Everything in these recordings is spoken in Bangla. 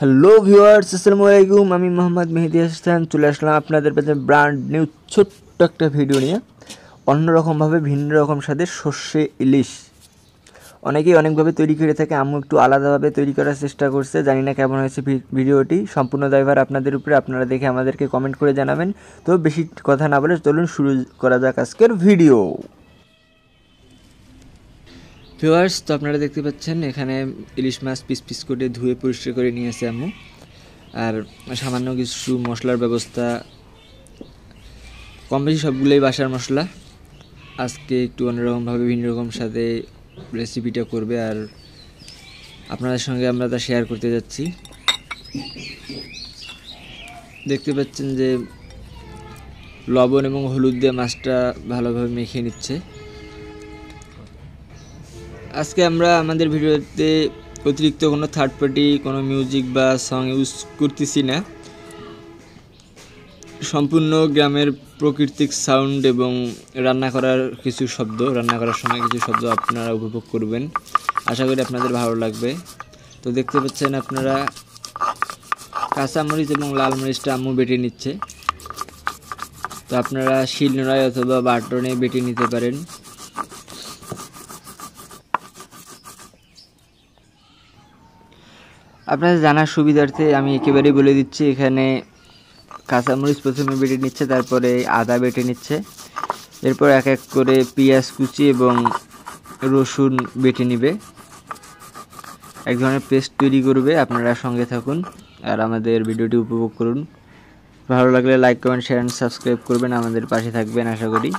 হ্যালো ভিউয়ার্স, আসসালামু আলাইকুম। আমি মোহাম্মদ মেহেদি হাসান চলে আসলাম আপনাদের কাছে ব্র্যান্ড নিউ ছোট্ট একটা ভিডিও নিয়ে। অন্যরকমভাবে ভিন্ন রকম স্বাদের সর্ষে ইলিশ অনেকেই অনেকভাবে তৈরি করে থাকে। আম্মু একটু আলাদাভাবে তৈরি করার চেষ্টা করছে। জানি না কেমন হয়েছে ভিডিওটি। সম্পূর্ণ দায়ভার আপনাদের উপরে। আপনারা দেখে আমাদেরকে কমেন্ট করে জানাবেন। তো বেশি কথা না বলে চলুন শুরু করা যাক আজকের ভিডিও। ভিউয়ার্স, তো আপনারা দেখতে পাচ্ছেন এখানে ইলিশ মাছ পিস পিস করে ধুয়ে পরিষ্কার করে নিয়েছে আম্মু। আর সামান্য কিছু মশলার ব্যবস্থা, কম বেশি সবগুলোই বাসার মশলা। আজকে একটু অন্যরকমভাবে ভিন্ন রকম সাথে রেসিপিটা করবে, আর আপনাদের সঙ্গে আমরা তা শেয়ার করতে যাচ্ছি। দেখতে পাচ্ছেন যে লবণ এবং হলুদ দিয়ে মাছটা ভালোভাবে মেখে নিচ্ছে। আজকে আমরা আমাদের ভিডিওতে অতিরিক্ত কোনো থার্ড পার্টি কোনো মিউজিক বা সং ইউজ করতেছি না। সম্পূর্ণ গ্রামের প্রাকৃতিক সাউন্ড এবং রান্না করার সময় কিছু শব্দ আপনারা উপভোগ করবেন। আশা করি আপনাদের ভালো লাগবে। তো দেখতে পাচ্ছেন আপনারা কাঁচামরিচ এবং লাল মরিচটা আম্মু বেটে নিচ্ছে। তো আপনারা শিলনোড়ায় অথবা বাটনে বেটে নিতে পারেন। আপনাদের জানার সুবিধার্থে আমি একেবারেই বলে দিচ্ছি, এখানে কাঁচামরিচ প্রথমে বেটে নিচ্ছে, তারপরে আদা বেটে নিচ্ছে, এরপর এক এক করে পেঁয়াজ কুচি এবং রসুন বেটে নিবে। এক ধরনের পেস্ট তৈরি করবে। আপনারা সঙ্গে থাকুন আর আমাদের ভিডিওটি উপভোগ করুন। ভালো লাগলে like, comment, share and subscribe করবেন। আমাদের পাশে থাকবেন আশা করি।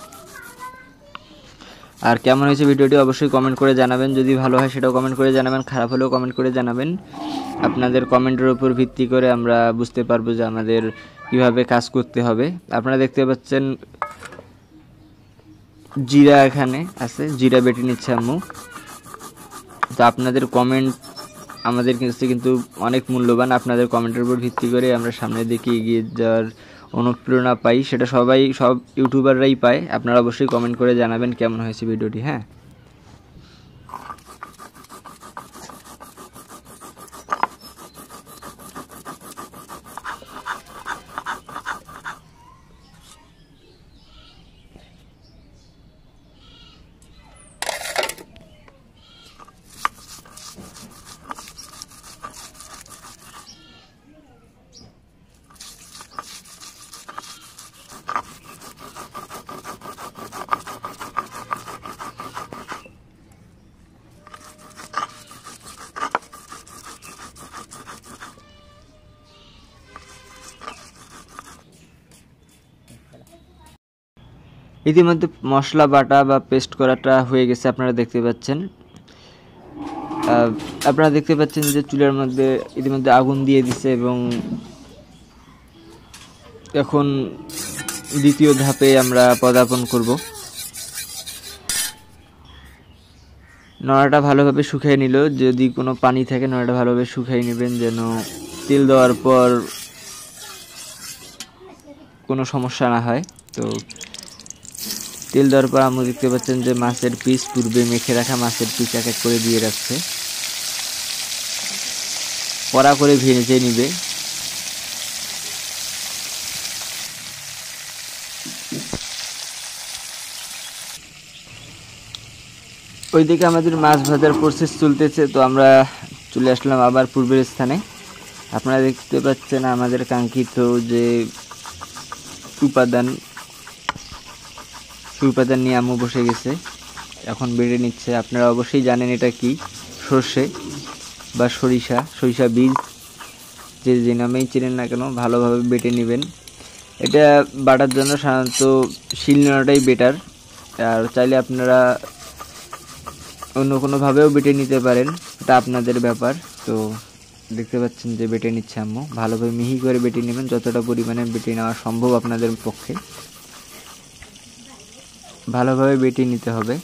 আর কেমন হয়েছে ভিডিওটি অবশ্যই কমেন্ট করে জানাবেন। যদি ভালো হয় সেটাও কমেন্ট করে জানাবেন, খারাপ হলেও কমেন্ট করে জানাবেন। আপনাদের কমেন্টের উপর ভিত্তি করে আমরা বুঝতে পারবো যে আমাদের কিভাবে কাজ করতে হবে। আপনারা দেখতে পাচ্ছেন জিরা এখানে আছে, জিরা বেটে নিচ্ছে আম্মু। তো আপনাদের কমেন্ট আমাদের কাছে কিন্তু অনেক মূল্যবান। আপনাদের কমেন্টের উপর ভিত্তি করে আমরা সামনের দিকে এগিয়ে যাওয়ার অনুপ্রেরণা পাই। সেটা সব ইউটিউবাররাই পায়। আপনারা অবশ্যই কমেন্ট করে জানাবেন কেমন হয়েছে ভিডিওটি। হ্যাঁ, ইতিমধ্যে মশলা বাটা বা পেস্ট করাটা হয়ে গেছে। আপনারা দেখতে পাচ্ছেন যে চুলার মধ্যে ইতিমধ্যে আগুন দিয়ে দিছে এবং এখন দ্বিতীয় ধাপে আমরা পদার্পণ করব। নড়াটা ভালোভাবে শুকিয়ে নিল। যদি কোনো পানি থাকে নড়াটা ভালোভাবে শুকিয়ে নেবেন, যেন তেল দেওয়ার পর কোনো সমস্যা না হয়। তো তেল দেওয়ার পর আমরা দেখতে পাচ্ছেন যে মাছের পিস, পূর্বে মেখে রাখা মাছের পিস এক এক করে দিয়ে রাখছে। কড়া করে ভেজে নিবে। ওইদিকে আমাদের মাছ ভাজার প্রসেস চলতেছে। তো আমরা চলে আসলাম আবার পূর্বের স্থানে। আপনারা দেখতে পাচ্ছেন আমাদের কাঙ্ক্ষিত যে উপাদান নিয়ে আম্মু বসে গেছে, এখন বেড়ে নিচ্ছে। আপনারা অবশ্যই জানেন এটা কি, সর্ষে বা সরিষা বীজ, যে নামেই চেনেন না কেন ভালোভাবে বেটে নেবেন। এটা বাটার জন্য সাধারণত শিলনোড়াটাই বেটার, আর চাইলে আপনারা অন্য কোনোভাবেও বেটে নিতে পারেন, এটা আপনাদের ব্যাপার। তো দেখতে পাচ্ছেন যে বেটে নিচ্ছে আম্মু। ভালোভাবে মিহি করে বেটে নেবেন, যতটা পরিমাণে বেটে নেওয়া সম্ভব আপনাদের পক্ষে ভালোভাবে বেটে নিতে হবে।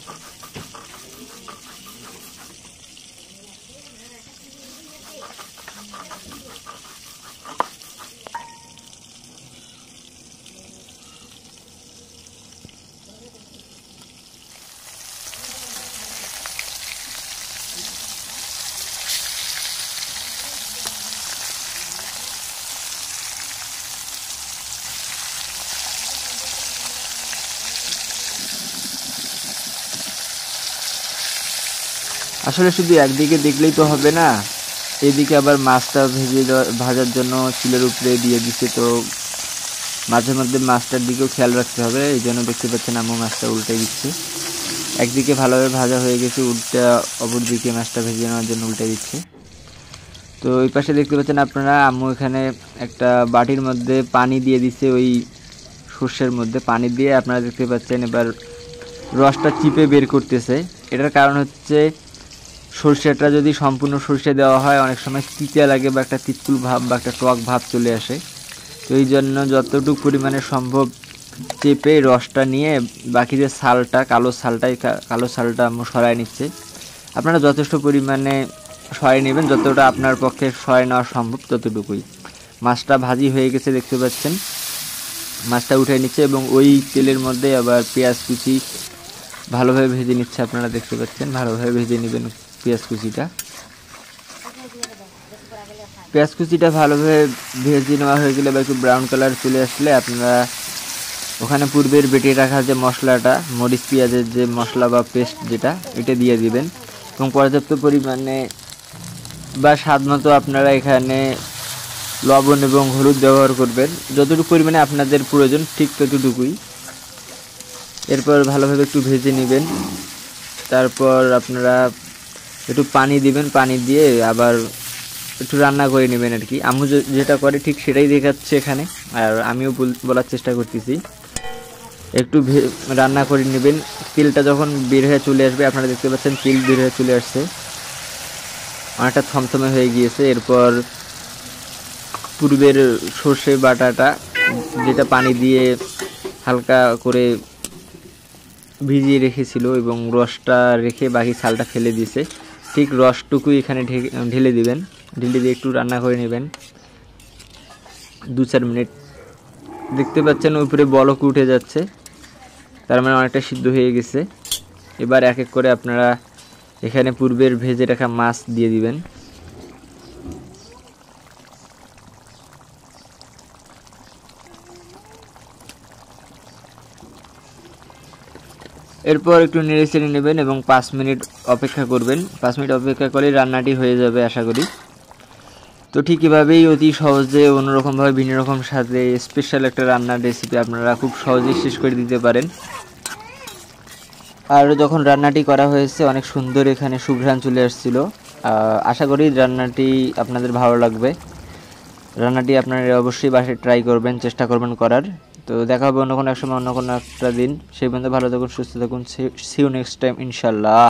আসলে শুধু একদিকে দেখলেই তো হবে না, এদিকে আবার মাছটা ভাজার জন্য চুলের উপরে দিয়ে দিচ্ছে, তো মাঝে মধ্যে মাছটার দিকেও খেয়াল রাখতে হবে। এই জন্য দেখতে পাচ্ছেন আম্মু মাছটা উল্টে দিচ্ছে। একদিকে ভালোভাবে ভাজা হয়ে গেছে, অপর দিকে মাছটা ভেজে নেওয়ার জন্য উল্টে দিচ্ছে। তো ওই পাশে দেখতে পাচ্ছেন আপনারা আম্মু এখানে একটা বাটির মধ্যে পানি দিয়ে দিচ্ছে, ওই সর্ষের মধ্যে পানি দিয়ে আপনারা দেখতে পাচ্ছেন এবার রসটা চিপে বের করতেছে। এটার কারণ হচ্ছে সর্ষেটা যদি সম্পূর্ণ সর্ষে দেওয়া হয় অনেক সময় তিতা লাগে বা একটা তিতকুল ভাব বা একটা টক ভাব চলে আসে। তো এই জন্য যতটুকু পরিমাণে সম্ভব চেপে রসটা নিয়ে বাকি যে ছালটা কালো ছালটা আম্মু সরাই নিচ্ছে। আপনারা যথেষ্ট পরিমাণে সরাই নেবেন, যতটা আপনার পক্ষে সরাই নেওয়া সম্ভব ততটুকুই। মাছটা ভাজি হয়ে গেছে দেখতে পাচ্ছেন, মাছটা উঠে নিচ্ছে এবং ওই তেলের মধ্যে আবার পেঁয়াজ কুচি ভালোভাবে ভেজে নিচ্ছে। আপনারা দেখতে পাচ্ছেন ভালোভাবে ভেজে নেবেন পেঁয়াজ কুচিটা ভালোভাবে ভেজে নেওয়া হয়ে গেলে বা একটু ব্রাউন কালার চলে আসলে আপনারা ওখানে পূর্বের বেটে রাখা যে মশলাটা, মরিচ পেঁয়াজের যে মশলা বা পেস্ট যেটা, এটা দিয়ে দিবেন এবং পর্যাপ্ত পরিমাণে বা স্বাদ মতো আপনারা এখানে লবণ এবং হলুদ ব্যবহার করবেন, যতটুকু পরিমাণে আপনাদের প্রয়োজন ঠিক ততটুকুই। এরপর ভালোভাবে একটু ভেজে নেবেন, তারপর আপনারা একটু পানি দিবেন, পানি দিয়ে আবার একটু রান্না করে নেবেন আর কি। আম্মু যেটা করে ঠিক সেটাই দেখাচ্ছে এখানে, আর আমিও বলার চেষ্টা করতেছি। একটু রান্না করে নেবেন, তেলটা যখন বের হয়ে চলে আসবে আপনারা দেখতে পাচ্ছেন তেল বের হয়ে চলে আসছে, অনেকটা থমথমে হয়ে গিয়েছে। এরপর পূর্বের সর্ষে বাটাটা যেটা পানি দিয়ে হালকা করে ভিজিয়ে রেখেছিল এবং রসটা রেখে বাকি ছালটা ফেলে দিয়েছে, ঠিক রসটুকু এখানে ঢেলে দিবেন, ঢেলে দিয়ে একটু রান্না করে নেবেন 2-4 মিনিট। দেখতে পাচ্ছেন উপরে বলক উঠে যাচ্ছে, তার মানে অনেকটা সিদ্ধ হয়ে গেছে। এবার এক এক করে আপনারা এখানে পূর্বের ভেজে রাখা মাছ দিয়ে দিবেন। এরপর একটু নেড়ে চেড়ে নেবেন এবং 5 মিনিট অপেক্ষা করবেন। 5 মিনিট অপেক্ষা করলে রান্নাটি হয়ে যাবে আশা করি। তো ঠিক এভাবেই অতি সহজে অন্যরকমভাবে ভিন্ন রকম সাথে স্পেশাল একটা রান্নার রেসিপি আপনারা খুব সহজেই শেষ করে দিতে পারেন। আর যখন রান্নাটি করা হয়েছে অনেক সুন্দর এখানে সুঘ্রাণ চলে আসছিল। আশা করি রান্নাটি আপনাদের ভালো লাগবে। রান্নাটি আপনারা অবশ্যই বাসায় ট্রাই করবেন, চেষ্টা করবেন করার। তো দেখা হবে অন্য কোনো এক সময়, অন্য কোনো একটা দিন। সেই পর্যন্ত ভালো থাকুন, সুস্থ থাকুন। সি ইউ নেক্সট টাইম ইনশাল্লাহ।